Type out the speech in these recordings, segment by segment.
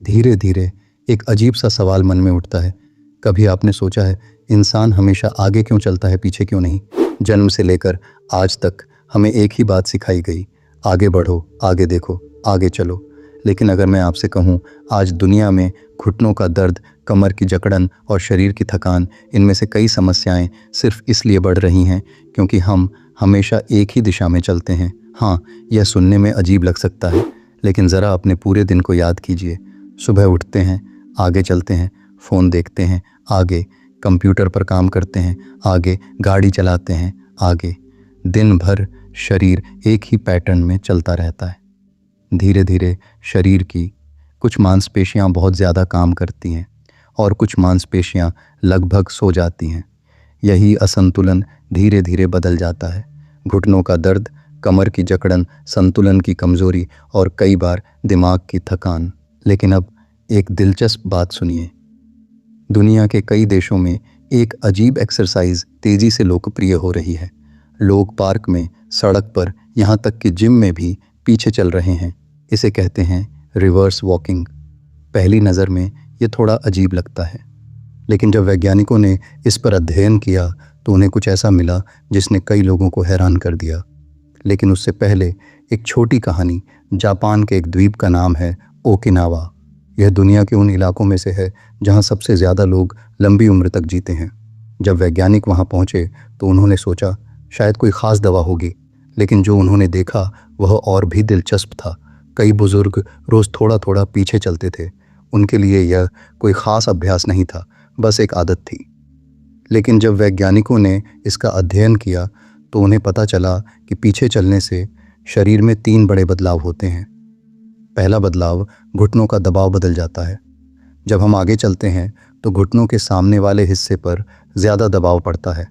धीरे धीरे एक अजीब सा सवाल मन में उठता है। कभी आपने सोचा है, इंसान हमेशा आगे क्यों चलता है, पीछे क्यों नहीं? जन्म से लेकर आज तक हमें एक ही बात सिखाई गई, आगे बढ़ो, आगे देखो, आगे चलो। लेकिन अगर मैं आपसे कहूँ, आज दुनिया में घुटनों का दर्द, कमर की जकड़न और शरीर की थकान, इनमें से कई समस्याएं सिर्फ इसलिए बढ़ रही हैं क्योंकि हम हमेशा एक ही दिशा में चलते हैं। हाँ, यह सुनने में अजीब लग सकता है, लेकिन ज़रा अपने पूरे दिन को याद कीजिए। सुबह उठते हैं, आगे चलते हैं, फ़ोन देखते हैं, आगे, कंप्यूटर पर काम करते हैं, आगे, गाड़ी चलाते हैं, आगे। दिन भर शरीर एक ही पैटर्न में चलता रहता है। धीरे धीरे शरीर की कुछ मांसपेशियां बहुत ज़्यादा काम करती हैं और कुछ मांसपेशियां लगभग सो जाती हैं। यही असंतुलन धीरे धीरे बदल जाता है। घुटनों का दर्द, कमर की जकड़न, संतुलन की कमज़ोरी और कई बार दिमाग की थकान। लेकिन अब एक दिलचस्प बात सुनिए। दुनिया के कई देशों में एक अजीब एक्सरसाइज तेज़ी से लोकप्रिय हो रही है। लोग पार्क में, सड़क पर, यहाँ तक कि जिम में भी पीछे चल रहे हैं। इसे कहते हैं रिवर्स वॉकिंग। पहली नज़र में ये थोड़ा अजीब लगता है, लेकिन जब वैज्ञानिकों ने इस पर अध्ययन किया तो उन्हें कुछ ऐसा मिला जिसने कई लोगों को हैरान कर दिया। लेकिन उससे पहले एक छोटी कहानी। जापान के एक द्वीप का नाम है ओकिनावा। यह दुनिया के उन इलाकों में से है जहां सबसे ज़्यादा लोग लंबी उम्र तक जीते हैं। जब वैज्ञानिक वहां पहुंचे तो उन्होंने सोचा शायद कोई ख़ास दवा होगी, लेकिन जो उन्होंने देखा वह और भी दिलचस्प था। कई बुज़ुर्ग रोज़ थोड़ा थोड़ा पीछे चलते थे। उनके लिए यह कोई ख़ास अभ्यास नहीं था, बस एक आदत थी। लेकिन जब वैज्ञानिकों ने इसका अध्ययन किया तो उन्हें पता चला कि पीछे चलने से शरीर में 3 बड़े बदलाव होते हैं। पहला बदलाव, घुटनों का दबाव बदल जाता है। जब हम आगे चलते हैं तो घुटनों के सामने वाले हिस्से पर ज़्यादा दबाव पड़ता है,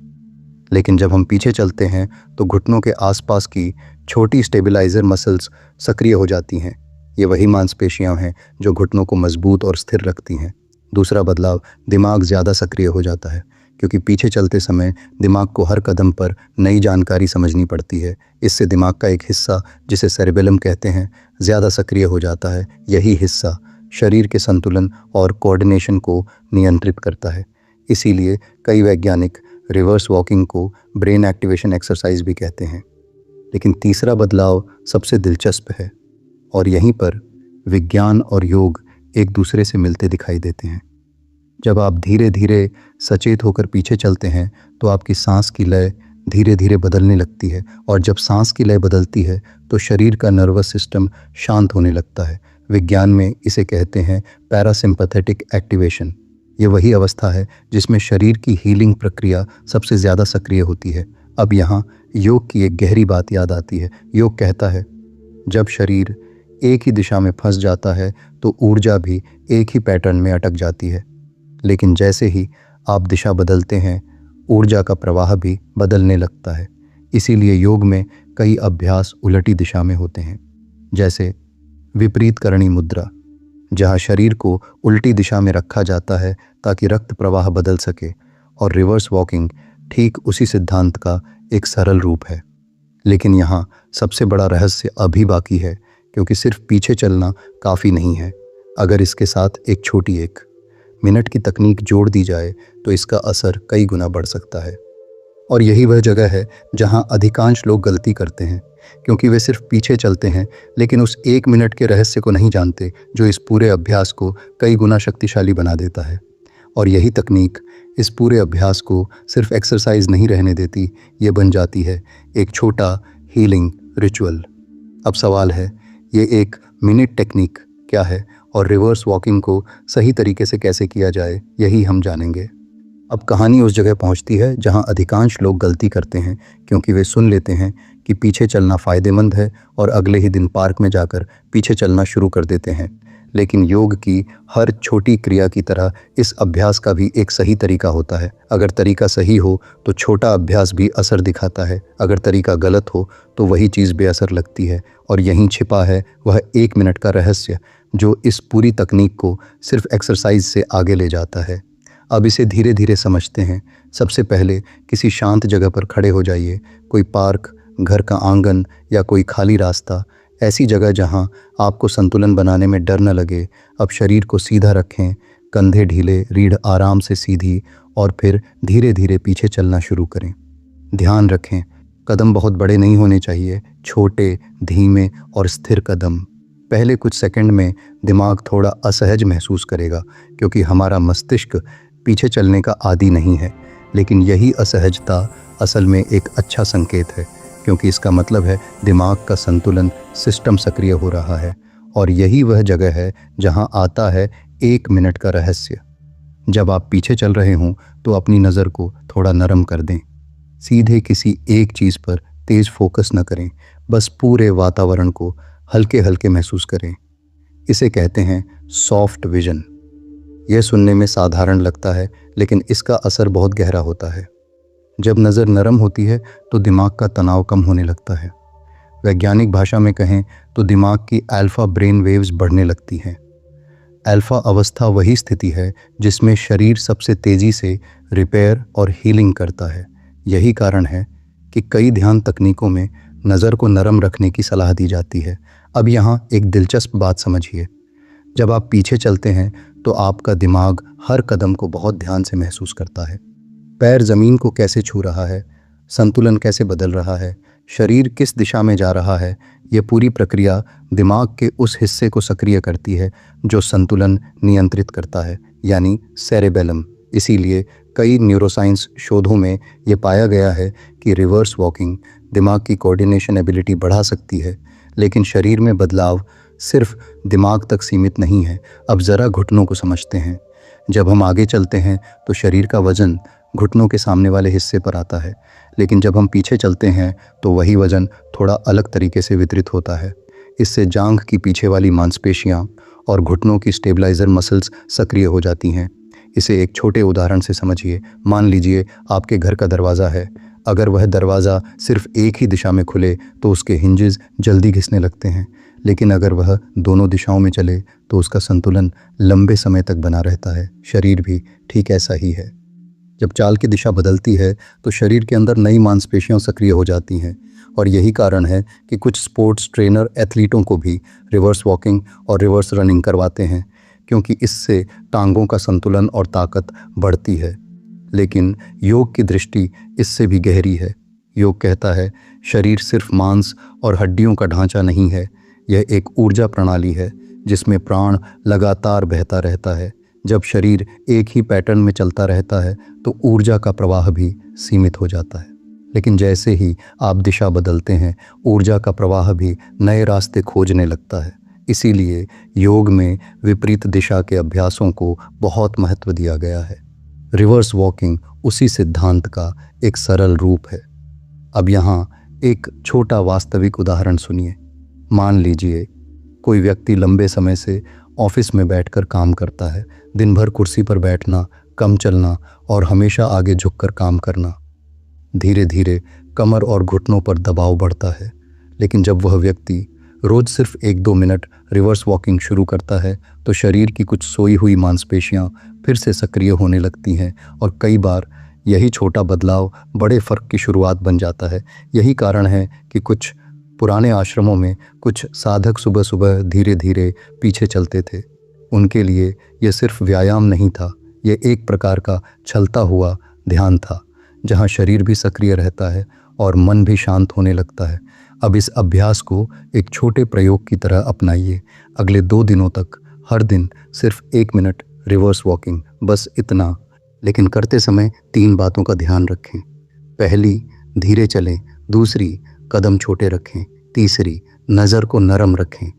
लेकिन जब हम पीछे चलते हैं तो घुटनों के आसपास की छोटी स्टेबलाइज़र मसल्स सक्रिय हो जाती हैं। ये वही मांसपेशियां हैं जो घुटनों को मजबूत और स्थिर रखती हैं। दूसरा बदलाव, दिमाग ज़्यादा सक्रिय हो जाता है, क्योंकि पीछे चलते समय दिमाग को हर कदम पर नई जानकारी समझनी पड़ती है। इससे दिमाग का एक हिस्सा, जिसे सेरेबेलम कहते हैं, ज़्यादा सक्रिय हो जाता है। यही हिस्सा शरीर के संतुलन और कोऑर्डिनेशन को नियंत्रित करता है। इसीलिए कई वैज्ञानिक रिवर्स वॉकिंग को ब्रेन एक्टिवेशन एक्सरसाइज भी कहते हैं। लेकिन तीसरा बदलाव सबसे दिलचस्प है, और यहीं पर विज्ञान और योग एक दूसरे से मिलते दिखाई देते हैं। जब आप धीरे धीरे सचेत होकर पीछे चलते हैं तो आपकी सांस की लय धीरे धीरे बदलने लगती है, और जब सांस की लय बदलती है तो शरीर का नर्वस सिस्टम शांत होने लगता है। विज्ञान में इसे कहते हैं पैरासिम्पैथेटिक एक्टिवेशन। ये वही अवस्था है जिसमें शरीर की हीलिंग प्रक्रिया सबसे ज़्यादा सक्रिय होती है। अब यहाँ योग की एक गहरी बात याद आती है। योग कहता है, जब शरीर एक ही दिशा में फंस जाता है तो ऊर्जा भी एक ही पैटर्न में अटक जाती है। लेकिन जैसे ही आप दिशा बदलते हैं, ऊर्जा का प्रवाह भी बदलने लगता है। इसीलिए योग में कई अभ्यास उलटी दिशा में होते हैं, जैसे विपरीत करणी मुद्रा, जहाँ शरीर को उल्टी दिशा में रखा जाता है ताकि रक्त प्रवाह बदल सके, और रिवर्स वॉकिंग ठीक उसी सिद्धांत का एक सरल रूप है। लेकिन यहाँ सबसे बड़ा रहस्य अभी बाकी है, क्योंकि सिर्फ पीछे चलना काफ़ी नहीं है। अगर इसके साथ एक छोटी 1 मिनट की तकनीक जोड़ दी जाए तो इसका असर कई गुना बढ़ सकता है। और यही वह जगह है जहां अधिकांश लोग गलती करते हैं, क्योंकि वे सिर्फ पीछे चलते हैं, लेकिन उस 1 मिनट के रहस्य को नहीं जानते जो इस पूरे अभ्यास को कई गुना शक्तिशाली बना देता है। और यही तकनीक इस पूरे अभ्यास को सिर्फ एक्सरसाइज नहीं रहने देती, ये बन जाती है एक छोटा हीलिंग रिचुअल। अब सवाल है, ये 1 मिनट टेक्निक क्या है और रिवर्स वॉकिंग को सही तरीके से कैसे किया जाए, यही हम जानेंगे। अब कहानी उस जगह पहुंचती है जहां अधिकांश लोग गलती करते हैं, क्योंकि वे सुन लेते हैं कि पीछे चलना फ़ायदेमंद है और अगले ही दिन पार्क में जाकर पीछे चलना शुरू कर देते हैं। लेकिन योग की हर छोटी क्रिया की तरह इस अभ्यास का भी एक सही तरीका होता है। अगर तरीका सही हो तो छोटा अभ्यास भी असर दिखाता है, अगर तरीका गलत हो तो वही चीज़ बेअसर लगती है। और यहीं छिपा है वह 1 मिनट का रहस्य, जो इस पूरी तकनीक को सिर्फ एक्सरसाइज से आगे ले जाता है। अब इसे धीरे धीरे समझते हैं। सबसे पहले किसी शांत जगह पर खड़े हो जाइए, कोई पार्क, घर का आंगन या कोई खाली रास्ता। ऐसी जगह जहां आपको संतुलन बनाने में डर न लगे। अब शरीर को सीधा रखें, कंधे ढीले, रीढ़ आराम से सीधी, और फिर धीरे धीरे पीछे चलना शुरू करें। ध्यान रखें, कदम बहुत बड़े नहीं होने चाहिए, छोटे, धीमे और स्थिर कदम। पहले कुछ सेकंड में दिमाग थोड़ा असहज महसूस करेगा, क्योंकि हमारा मस्तिष्क पीछे चलने का आदी नहीं है। लेकिन यही असहजता असल में एक अच्छा संकेत है, क्योंकि इसका मतलब है दिमाग का संतुलन सिस्टम सक्रिय हो रहा है। और यही वह जगह है जहां आता है 1 मिनट का रहस्य। जब आप पीछे चल रहे हों तो अपनी नज़र को थोड़ा नरम कर दें। सीधे किसी एक चीज़ पर तेज फोकस न करें, बस पूरे वातावरण को हल्के हल्के महसूस करें। इसे कहते हैं सॉफ्ट विजन। यह सुनने में साधारण लगता है, लेकिन इसका असर बहुत गहरा होता है। जब नज़र नरम होती है तो दिमाग का तनाव कम होने लगता है। वैज्ञानिक भाषा में कहें तो दिमाग की अल्फा ब्रेन वेव्स बढ़ने लगती हैं। अल्फा अवस्था वही स्थिति है जिसमें शरीर सबसे तेज़ी से रिपेयर और हीलिंग करता है। यही कारण है कि कई ध्यान तकनीकों में नज़र को नरम रखने की सलाह दी जाती है। अब यहाँ एक दिलचस्प बात समझिए। जब आप पीछे चलते हैं तो आपका दिमाग हर कदम को बहुत ध्यान से महसूस करता है। पैर ज़मीन को कैसे छू रहा है, संतुलन कैसे बदल रहा है, शरीर किस दिशा में जा रहा है। ये पूरी प्रक्रिया दिमाग के उस हिस्से को सक्रिय करती है जो संतुलन नियंत्रित करता है, यानी सेरेबेलम। इसीलिए कई न्यूरोसाइंस शोधों में ये पाया गया है कि रिवर्स वॉकिंग दिमाग की कोऑर्डिनेशन एबिलिटी बढ़ा सकती है। लेकिन शरीर में बदलाव सिर्फ दिमाग तक सीमित नहीं है। अब ज़रा घुटनों को समझते हैं। जब हम आगे चलते हैं तो शरीर का वज़न घुटनों के सामने वाले हिस्से पर आता है, लेकिन जब हम पीछे चलते हैं तो वही वज़न थोड़ा अलग तरीके से वितरित होता है। इससे जांघ की पीछे वाली मांसपेशियां और घुटनों की स्टेबलाइज़र मसल्स सक्रिय हो जाती हैं। इसे एक छोटे उदाहरण से समझिए। मान लीजिए आपके घर का दरवाज़ा है। अगर वह दरवाज़ा सिर्फ एक ही दिशा में खुले तो उसके हिंजेस जल्दी घिसने लगते हैं, लेकिन अगर वह दोनों दिशाओं में चले तो उसका संतुलन लंबे समय तक बना रहता है। शरीर भी ठीक ऐसा ही है। जब चाल की दिशा बदलती है तो शरीर के अंदर नई मांसपेशियां सक्रिय हो जाती हैं, और यही कारण है कि कुछ स्पोर्ट्स ट्रेनर एथलीटों को भी रिवर्स वॉकिंग और रिवर्स रनिंग करवाते हैं, क्योंकि इससे टांगों का संतुलन और ताकत बढ़ती है। लेकिन योग की दृष्टि इससे भी गहरी है। योग कहता है शरीर सिर्फ मांस और हड्डियों का ढांचा नहीं है, यह एक ऊर्जा प्रणाली है जिसमें प्राण लगातार बहता रहता है। जब शरीर एक ही पैटर्न में चलता रहता है तो ऊर्जा का प्रवाह भी सीमित हो जाता है। लेकिन जैसे ही आप दिशा बदलते हैं, ऊर्जा का प्रवाह भी नए रास्ते खोजने लगता है। इसीलिए योग में विपरीत दिशा के अभ्यासों को बहुत महत्व दिया गया है। रिवर्स वॉकिंग उसी सिद्धांत का एक सरल रूप है। अब यहाँ एक छोटा वास्तविक उदाहरण सुनिए। मान लीजिए कोई व्यक्ति लंबे समय से ऑफिस में बैठकर काम करता है। दिन भर कुर्सी पर बैठना, कम चलना और हमेशा आगे झुककर काम करना। धीरे धीरे कमर और घुटनों पर दबाव बढ़ता है। लेकिन जब वह व्यक्ति रोज सिर्फ 1-2 मिनट रिवर्स वॉकिंग शुरू करता है तो शरीर की कुछ सोई हुई मांसपेशियां फिर से सक्रिय होने लगती हैं, और कई बार यही छोटा बदलाव बड़े फर्क की शुरुआत बन जाता है। यही कारण है कि कुछ पुराने आश्रमों में कुछ साधक सुबह सुबह धीरे धीरे पीछे चलते थे। उनके लिए यह सिर्फ व्यायाम नहीं था, यह एक प्रकार का छलता हुआ ध्यान था, जहां शरीर भी सक्रिय रहता है और मन भी शांत होने लगता है। अब इस अभ्यास को एक छोटे प्रयोग की तरह अपनाइए। अगले 2 दिनों तक हर दिन सिर्फ 1 मिनट रिवर्स वॉकिंग, बस इतना। लेकिन करते समय 3 बातों का ध्यान रखें। पहली, धीरे चलें। दूसरी, कदम छोटे रखें। तीसरी, नज़र को नरम रखें।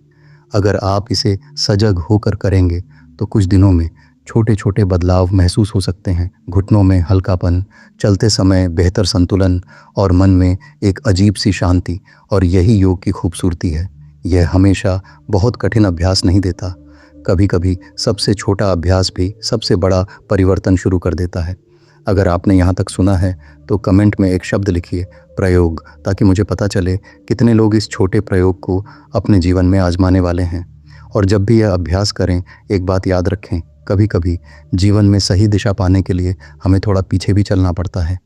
अगर आप इसे सजग होकर करेंगे तो कुछ दिनों में छोटे छोटे बदलाव महसूस हो सकते हैं। घुटनों में हल्कापन, चलते समय बेहतर संतुलन और मन में एक अजीब सी शांति। और यही योग की खूबसूरती है। यह हमेशा बहुत कठिन अभ्यास नहीं देता। कभी कभी सबसे छोटा अभ्यास भी सबसे बड़ा परिवर्तन शुरू कर देता है। अगर आपने यहाँ तक सुना है तो कमेंट में एक शब्द लिखिए, प्रयोग, ताकि मुझे पता चले कितने लोग इस छोटे प्रयोग को अपने जीवन में आजमाने वाले हैं। और जब भी यह अभ्यास करें, एक बात याद रखें, कभी कभी जीवन में सही दिशा पाने के लिए हमें थोड़ा पीछे भी चलना पड़ता है।